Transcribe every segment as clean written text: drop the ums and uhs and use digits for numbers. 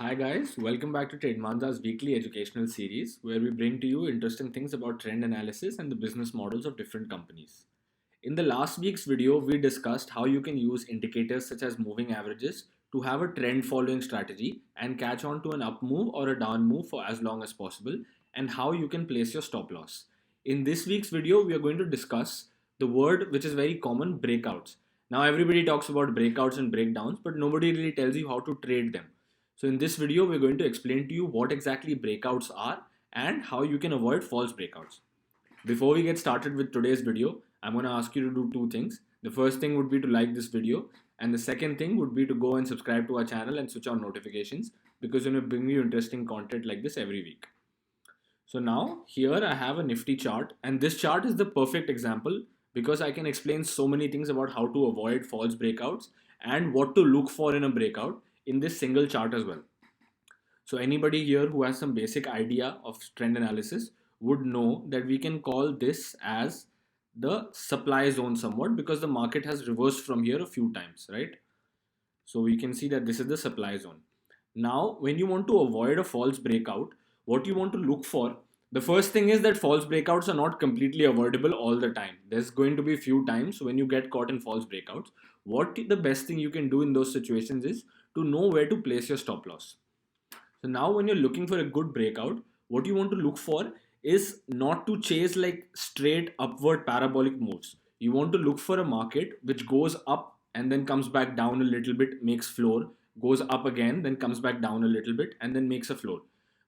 Hi guys, welcome back to Trademanza's weekly educational series where we bring to you interesting things about trend analysis and the business models of different companies. In the last week's video, we discussed how you can use indicators such as moving averages to have a trend following strategy and catch on to an up move or a down move for as long as possible, and how you can place your stop loss. In this week's video, we are going to discuss the word which is very common, breakouts. Now everybody talks about breakouts and breakdowns, but nobody really tells you how to trade them. So in this video, we're going to explain to you what exactly breakouts are and how you can avoid false breakouts. Before we get started with today's video, I'm going to ask you to do two things. The first thing would be to like this video, and the second thing would be to go and subscribe to our channel and switch on notifications, because we're going to bring you interesting content like this every week. So now here I have a nifty chart, and this chart is the perfect example because I can explain so many things about how to avoid false breakouts and what to look for in a breakout in this single chart as well. So anybody here who has some basic idea of trend analysis would know that we can call this as the supply zone somewhat, because the market has reversed from here a few times, right? So we can see that this is the supply zone. Now, when you want to avoid a false breakout, what you want to look for, the first thing is that false breakouts are not completely avoidable all the time. There's going to be a few times when you get caught in false breakouts. What the best thing you can do in those situations is to know where to place your stop loss. So now when you're looking for a good breakout, what you want to look for is not to chase like straight upward parabolic moves. You want to look for a market which goes up and then comes back down a little bit, makes floor, goes up again, then comes back down a little bit and then makes a floor.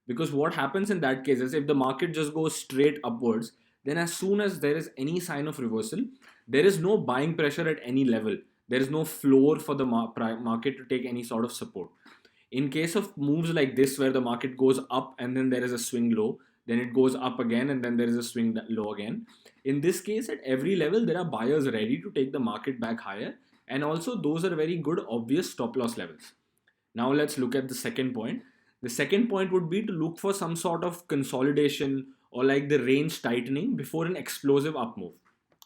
Because what happens in that case is if the market just goes straight upwards, then as soon as there is any sign of reversal, there is no buying pressure at any level. There is no floor for the market to take any sort of support. In case of moves like this where the market goes up and then there is a swing low, then it goes up again and then there is a swing low again. In this case, at every level, there are buyers ready to take the market back higher, and also those are very good obvious stop loss levels. Now let's look at the second point. The second point would be to look for some sort of consolidation or like the range tightening before an explosive up move.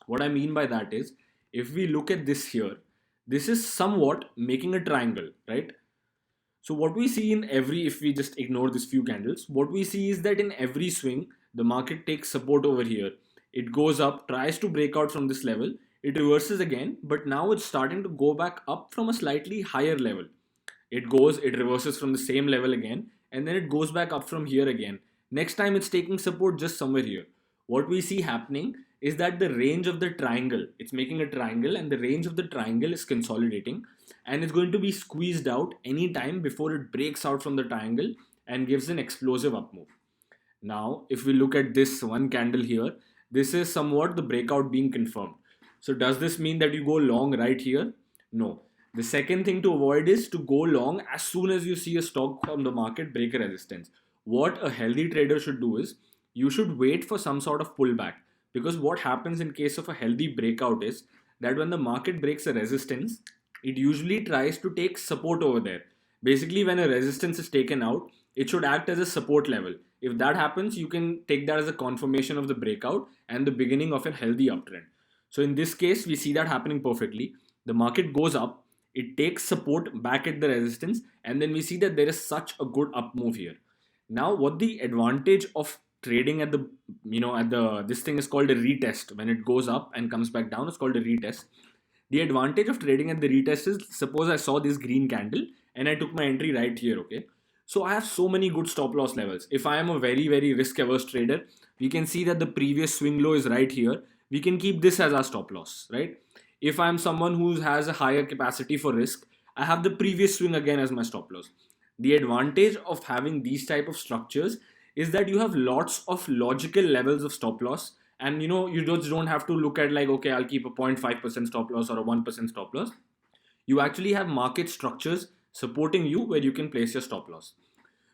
What I mean by that is, if we look at this here, this is somewhat making a triangle, right? So what we see in every, if we just ignore these few candles, what we see is that in every swing, the market takes support over here. It goes up, tries to break out from this level, it reverses again, but now it's starting to go back up from a slightly higher level. It reverses from the same level again, and then it goes back up from here again. Next time it's taking support just somewhere here. What we see happening is that the range of the triangle, it's making a triangle, and the range of the triangle is consolidating, and it's going to be squeezed out anytime before it breaks out from the triangle and gives an explosive up move. Now, if we look at this one candle here, this is somewhat the breakout being confirmed. So does this mean that you go long right here? No. The second thing to avoid is to go long as soon as you see a stock from the market break a resistance. What a healthy trader should do is you should wait for some sort of pullback, because what happens in case of a healthy breakout is that when the market breaks a resistance, it usually tries to take support over there. Basically, when a resistance is taken out, it should act as a support level. If that happens, you can take that as a confirmation of the breakout and the beginning of a healthy uptrend. So in this case, we see that happening perfectly. The market goes up, it takes support back at the resistance, and then we see that there is such a good up move here. Now, what the advantage of trading at the, this thing is called a retest. When it goes up and comes back down, it's called a retest. The advantage of trading at the retest is, suppose I saw this green candle and I took my entry right here, okay? So I have so many good stop loss levels. If I am a very, very risk averse trader, we can see that the previous swing low is right here. We can keep this as our stop loss, right? If I'm someone who has a higher capacity for risk, I have the previous swing again as my stop loss. The advantage of having these type of structures is that you have lots of logical levels of stop loss, and you just don't have to look at like, okay, I'll keep a 0.5% stop loss or a 1% stop loss. You actually have market structures supporting you where you can place your stop loss.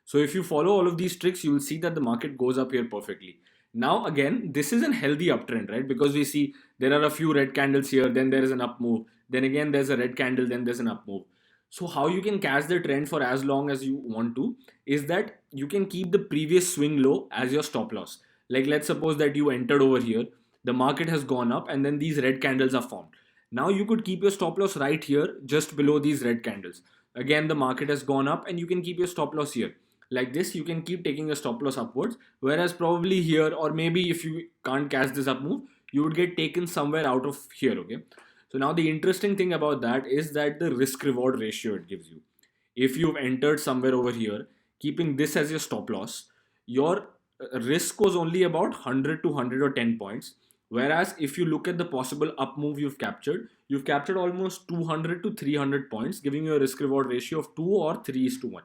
So if you follow all of these tricks, you will see that the market goes up here perfectly. Now again, this is a healthy uptrend, right? Because we see there are a few red candles here, then there is an up move, then again there's a red candle, then there's an up move. So how you can catch the trend for as long as you want to is that you can keep the previous swing low as your stop loss. Like let's suppose that you entered over here, the market has gone up and then these red candles are formed. Now you could keep your stop loss right here just below these red candles. Again, the market has gone up and you can keep your stop loss here. Like this, you can keep taking your stop loss upwards. Whereas probably here, or maybe if you can't catch this up move, you would get taken somewhere out of here, okay? So now the interesting thing about that is that the risk reward ratio it gives you. If you've entered somewhere over here, keeping this as your stop loss, your risk was only about 100 to 110 points. Whereas if you look at the possible up move you've captured almost 200 to 300 points, giving you a risk reward ratio of 2 or 3 is to 1.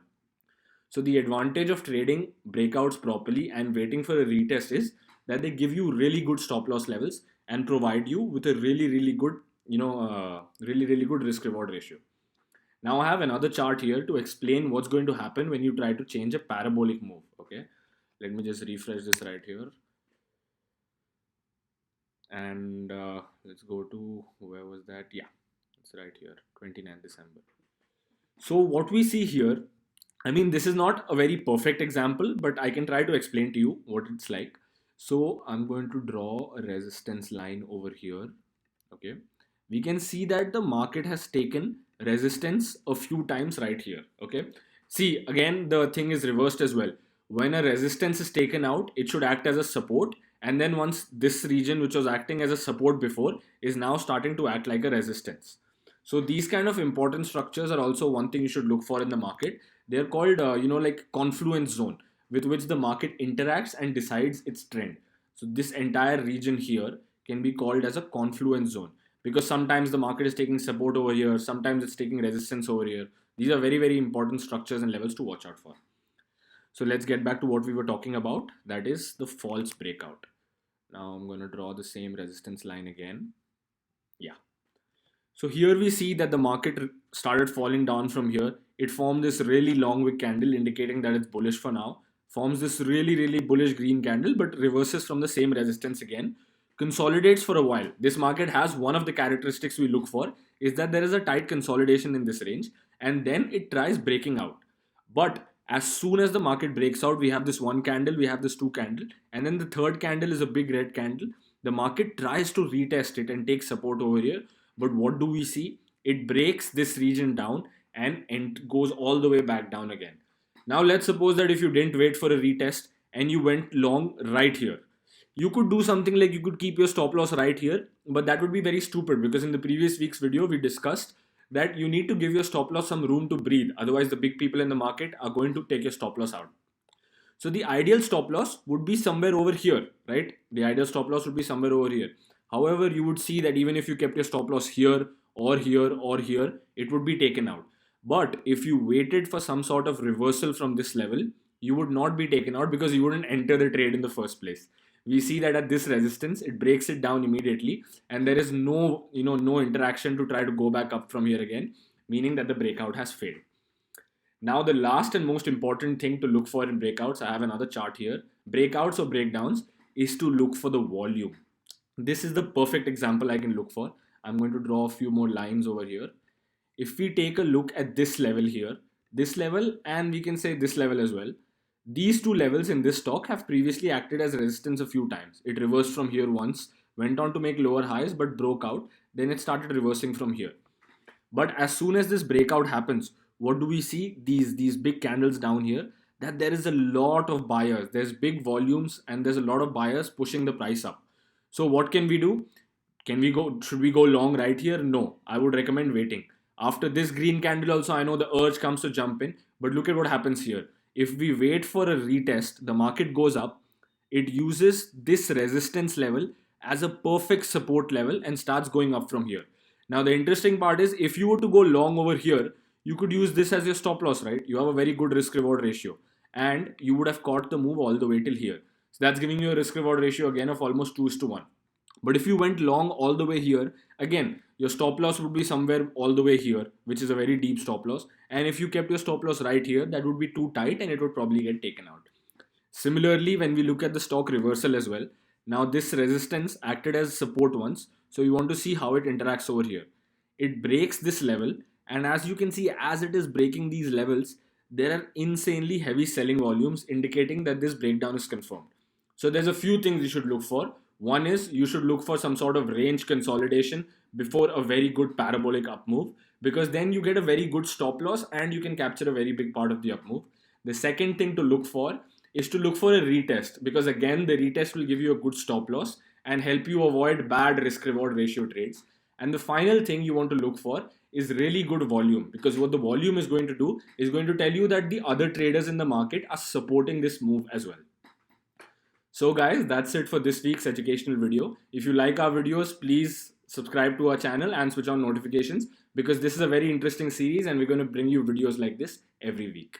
So the advantage of trading breakouts properly and waiting for a retest is that they give you really good stop loss levels and provide you with a really good, really good risk reward ratio. Now I have another chart here to explain what's going to happen when you try to change a parabolic move. Okay, let me just refresh this right here. And let's go to, where was that? Yeah, it's right here, 29th December. So what we see here, I mean, this is not a very perfect example, but I can try to explain to you what it's like. So I'm going to draw a resistance line over here. Okay, we can see that the market has taken resistance a few times right here. Okay, see, again the thing is reversed as well. When a resistance is taken out, it should act as a support, and then once this region which was acting as a support before is now starting to act like a resistance. So these kind of important structures are also one thing you should look for in the market. They're called like confluence zone, with which the market interacts and decides its trend. So this entire region here can be called as a confluence zone, because sometimes the market is taking support over here, sometimes it's taking resistance over here. These are very important structures and levels to watch out for. So let's get back to what we were talking about, that is the false breakout. Now I'm going to draw the same resistance line again. Yeah, so here we see that the market started falling down from here. It formed this really long wick candle indicating that it's bullish for now. Forms this really bullish green candle, but reverses from the same resistance again. Consolidates for a while. This market has one of the characteristics we look for is that there is a tight consolidation in this range, and then it tries breaking out. But as soon as the market breaks out, we have this one candle, we have this two candle, and then the third candle is a big red candle. The market tries to retest it and take support over here. But what do we see? It breaks this region down and goes all the way back down again. Now let's suppose that if you didn't wait for a retest and you went long right here, you could do something like you could keep your stop loss right here, but that would be very stupid, because in the previous week's video we discussed that you need to give your stop loss some room to breathe. Otherwise the big people in the market are going to take your stop loss out. So the ideal stop loss would be somewhere over here, right? The ideal stop loss would be somewhere over here. However, you would see that even if you kept your stop loss here or here or here, it would be taken out. But if you waited for some sort of reversal from this level, you would not be taken out because you wouldn't enter the trade in the first place. We see that at this resistance, it breaks it down immediately, and there is no interaction to try to go back up from here again, meaning that the breakout has failed. Now the last and most important thing to look for in breakouts, I have another chart here, breakouts or breakdowns, is to look for the volume. This is the perfect example I can look for. I'm going to draw a few more lines over here. If we take a look at this level here, this level, and we can say this level as well, these two levels in this stock have previously acted as resistance a few times. It reversed from here once, went on to make lower highs but broke out, then it started reversing from here. But as soon as this breakout happens, what do we see? These big candles down here, that there is a lot of buyers. There's big volumes and there's a lot of buyers pushing the price up. So what can we do? Should we go long right here? No, I would recommend waiting. After this green candle also, I know the urge comes to jump in, but look at what happens here. If we wait for a retest, the market goes up, it uses this resistance level as a perfect support level and starts going up from here. Now the interesting part is, if you were to go long over here, you could use this as your stop loss, right? You have a very good risk reward ratio and you would have caught the move all the way till here. So that's giving you a risk reward ratio again of almost 2:1. But if you went long all the way here, again, your stop loss would be somewhere all the way here, which is a very deep stop loss. And if you kept your stop loss right here, that would be too tight and it would probably get taken out. Similarly, when we look at the stock reversal as well, now this resistance acted as support once. So you want to see how it interacts over here. It breaks this level, and as you can see, as it is breaking these levels, there are insanely heavy selling volumes indicating that this breakdown is confirmed. So there's a few things you should look for. One is you should look for some sort of range consolidation before a very good parabolic up move, because then you get a very good stop loss and you can capture a very big part of the up move. The second thing to look for is to look for a retest, because again the retest will give you a good stop loss and help you avoid bad risk reward ratio trades. And the final thing you want to look for is really good volume, because what the volume is going to do is going to tell you that the other traders in the market are supporting this move as well. So guys, that's it for this week's educational video. If you like our videos, please subscribe to our channel and switch on notifications, because this is a very interesting series and we're going to bring you videos like this every week.